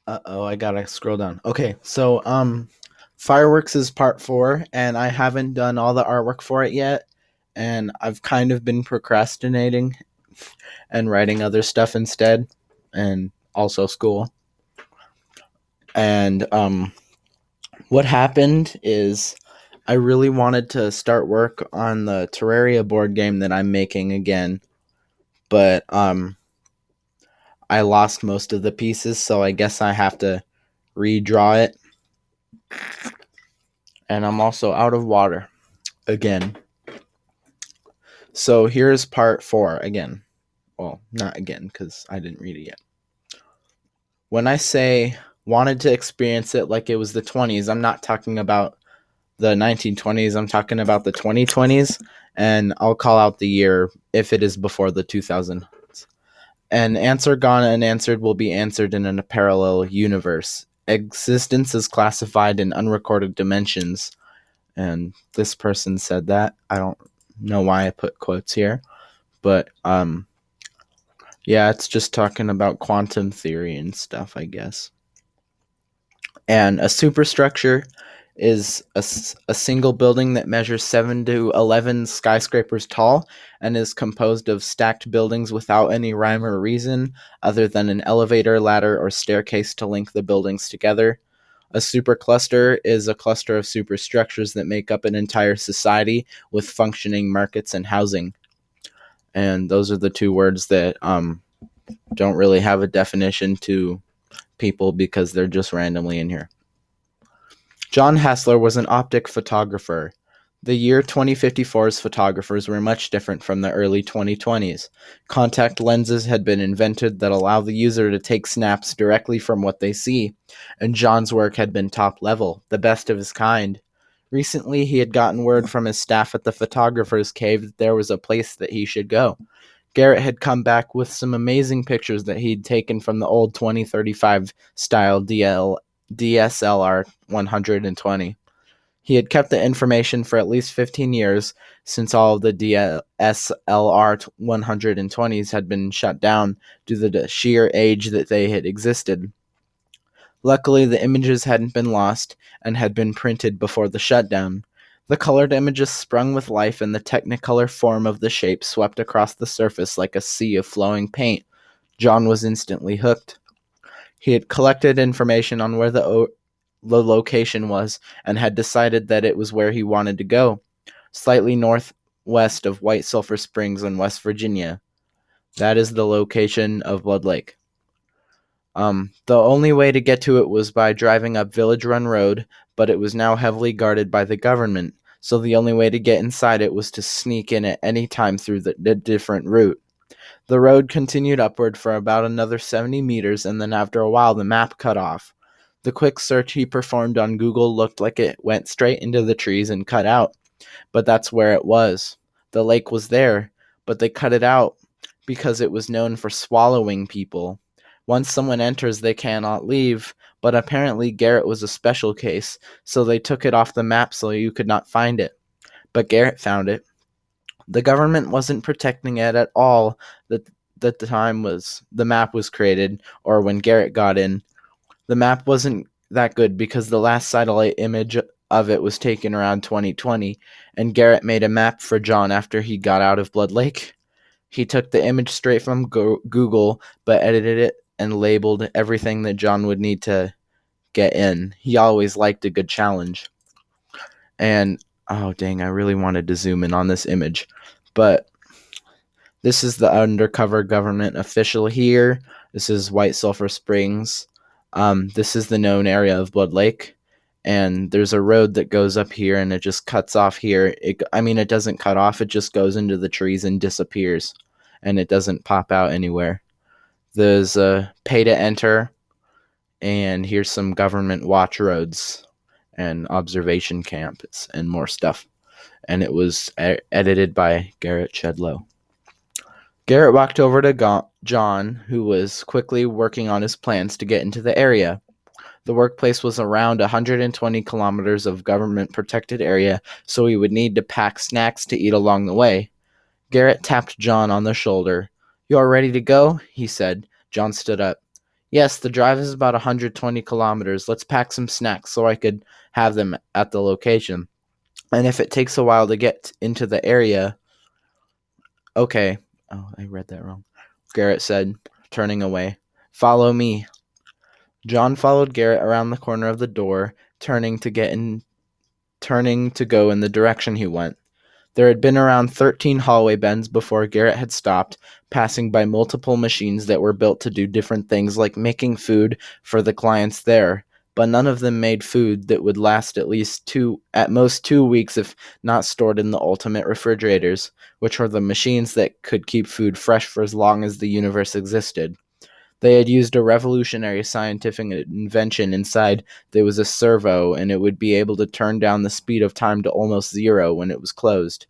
Uh-oh, I gotta scroll down. Okay, so fireworks is part 4, and I haven't done all the artwork for it yet, and I've kind of been procrastinating and writing other stuff instead, and also school. And what happened is I really wanted to start work on the Terraria board game that I'm making again, but I lost most of the pieces, so I guess I have to redraw it. And I'm also out of water again. So here's part 4 again. Well, not again, because I didn't read it yet. When I say wanted to experience it like it was the 20s, I'm not talking about the 1920s. I'm talking about the 2020s, and I'll call out the year if it is before the 2000s. An answer gone unanswered will be answered in a parallel universe. Existence is classified in unrecorded dimensions. And this person said that. I don't know why I put quotes here, but yeah, it's just talking about quantum theory and stuff, I guess. And a superstructure is a single building that measures 7 to 11 skyscrapers tall and is composed of stacked buildings without any rhyme or reason other than an elevator, ladder, or staircase to link the buildings together. A supercluster is a cluster of superstructures that make up an entire society with functioning markets and housing. And those are the two words that don't really have a definition to people because they're just randomly in here. John Hassler was an optic photographer. The year 2054's photographers were much different from the early 2020s. Contact lenses had been invented that allow the user to take snaps directly from what they see, and John's work had been top level, the best of his kind. Recently, he had gotten word from his staff at the photographer's cave that there was a place that he should go. Garrett had come back with some amazing pictures that he'd taken from the old 2035 style DSLR 120. He had kept the information for at least 15 years since all of the DSLR 120s had been shut down due to the sheer age that they had existed. Luckily, the images hadn't been lost and had been printed before the shutdown. The colored images sprung with life, and the technicolor form of the shape swept across the surface like a sea of flowing paint. John was instantly hooked. He had collected information on where the location was and had decided that it was where he wanted to go, slightly northwest of White Sulphur Springs in West Virginia. That is the location of Blood Lake. The only way to get to it was by driving up Village Run Road, but it was now heavily guarded by the government, so the only way to get inside it was to sneak in at any time through the different route. The road continued upward for about another 70 meters, and then after a while the map cut off. The quick search he performed on Google looked like it went straight into the trees and cut out, but that's where it was. The lake was there, but they cut it out because it was known for swallowing people. Once someone enters, they cannot leave, but apparently Garrett was a special case, so they took it off the map so you could not find it. But Garrett found it. The government wasn't protecting it at all that the time was the map was created or when Garrett got in. The map wasn't that good because the last satellite image of it was taken around 2020, and Garrett made a map for John after he got out of Blood Lake. He took the image straight from Google, but edited it and labeled everything that John would need to get in. He always liked a good challenge. And, oh dang, I really wanted to zoom in on this image. But this is the undercover government official here. This is White Sulphur Springs. This is the known area of Blood Lake. And there's a road that goes up here and it just cuts off here. It doesn't cut off. It just goes into the trees and disappears. And it doesn't pop out anywhere. There's a pay to enter. And here's some government watch roads and observation camps and more stuff. And it was edited by Garrett Chedlow. Garrett walked over to John, who was quickly working on his plans to get into the area. The workplace was around 120 kilometers of government-protected area, so he would need to pack snacks to eat along the way. Garrett tapped John on the shoulder. "You all ready to go?" he said. John stood up. Yes, the drive is about 120 kilometers. Let's pack some snacks so I could have them at the location. And if it takes a while to get into the area, okay. Oh, I read that wrong. Garrett said, turning away. Follow me. John followed Garrett around the corner of the door, turning to go in the direction he went. There had been around 13 hallway bends before Garrett had stopped, passing by multiple machines that were built to do different things like making food for the clients there, but none of them made food that would last at most 2 weeks if not stored in the ultimate refrigerators, which were the machines that could keep food fresh for as long as the universe existed. They had used a revolutionary scientific invention inside. There was a servo, and it would be able to turn down the speed of time to almost zero when it was closed.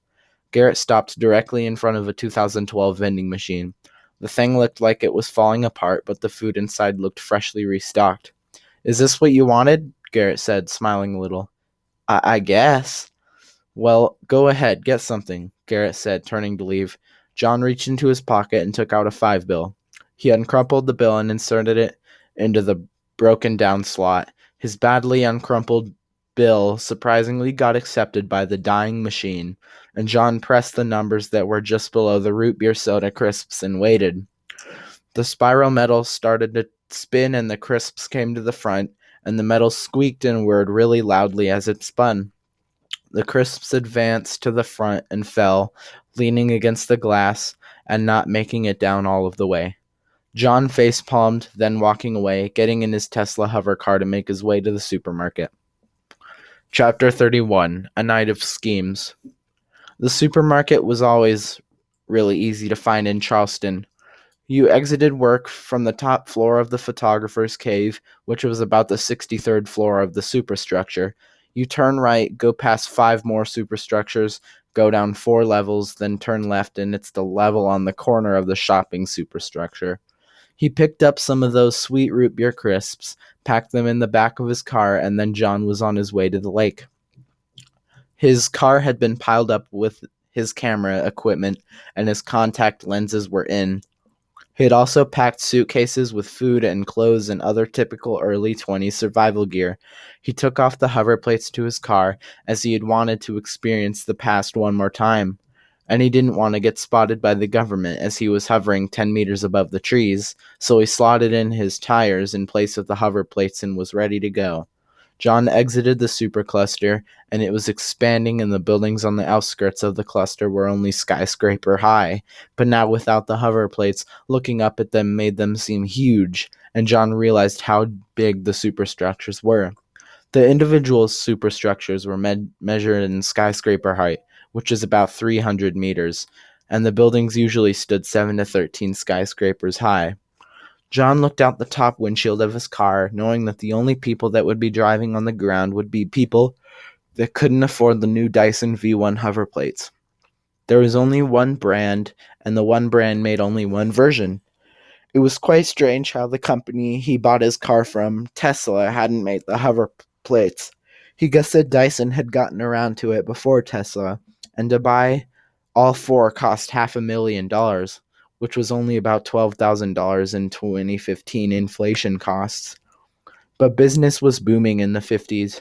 Garrett stopped directly in front of a 2012 vending machine. The thing looked like it was falling apart, but the food inside looked freshly restocked. Is this what you wanted? Garrett said, smiling a little. I guess. Well, go ahead, get something, Garrett said, turning to leave. John reached into his pocket and took out a 5 bill. He uncrumpled the bill and inserted it into the broken down slot. His badly uncrumpled bill surprisingly got accepted by the dying machine, and John pressed the numbers that were just below the root beer soda crisps and waited. The spiral metal started to spin and the crisps came to the front, and the metal squeaked and whirred really loudly as it spun. The crisps advanced to the front and fell, leaning against the glass and not making it down all of the way. John face-palmed, then walking away, getting in his Tesla hover car to make his way to the supermarket. Chapter 31: A Night of Schemes. The supermarket was always really easy to find in Charleston. You exited work from the top floor of the photographer's cave, which was about the 63rd floor of the superstructure. You turn right, go past 5 more superstructures, go down 4 levels, then turn left, and it's the level on the corner of the shopping superstructure. He picked up some of those sweet root beer crisps, packed them in the back of his car, and then John was on his way to the lake. His car had been piled up with his camera equipment, and his contact lenses were in. He had also packed suitcases with food and clothes and other typical early 20s survival gear. He took off the hover plates to his car, as he had wanted to experience the past one more time. And he didn't want to get spotted by the government as he was hovering 10 meters above the trees, so he slotted in his tires in place of the hover plates and was ready to go. John exited the supercluster, and it was expanding, and the buildings on the outskirts of the cluster were only skyscraper high. But now, without the hover plates, looking up at them made them seem huge, and John realized how big the superstructures were. The individual superstructures were measured in skyscraper height, which is about 300 meters, and the buildings usually stood 7 to 13 skyscrapers high. John looked out the top windshield of his car, knowing that the only people that would be driving on the ground would be people that couldn't afford the new Dyson V1 hover plates. There was only one brand, and the one brand made only one version. It was quite strange how the company he bought his car from, Tesla, hadn't made the hover plates. He guessed that Dyson had gotten around to it before Tesla, and to buy all 4 cost $500,000, which was only about $12,000 in 2015 inflation costs. But business was booming in the 50s.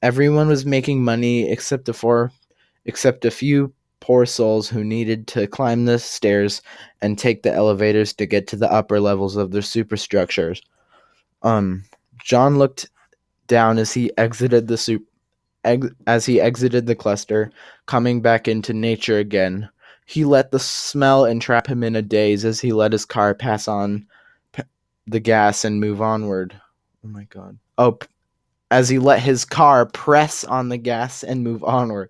Everyone was making money except a few poor souls who needed to climb the stairs and take the elevators to get to the upper levels of their superstructures. John looked down as he exited the cluster, coming back into nature again. He let the smell entrap him in a daze as he let his car pass on the gas and move onward. Oh my god. As he let his car press on the gas and move onward.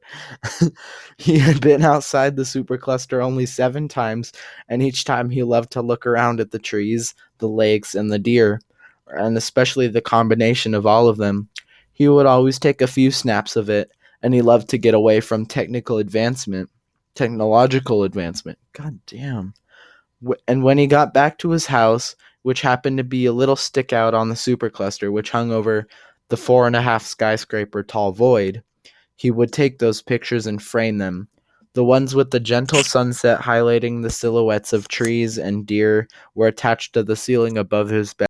He had been outside the supercluster only 7 times, and each time he loved to look around at the trees, the lakes, and the deer, and especially the combination of all of them. He would always take a few snaps of it, and he loved to get away from technological advancement. God damn. And when he got back to his house, which happened to be a little stick out on the supercluster, which hung over the 4.5 skyscraper tall void, he would take those pictures and frame them. The ones with the gentle sunset highlighting the silhouettes of trees and deer were attached to the ceiling above his bed.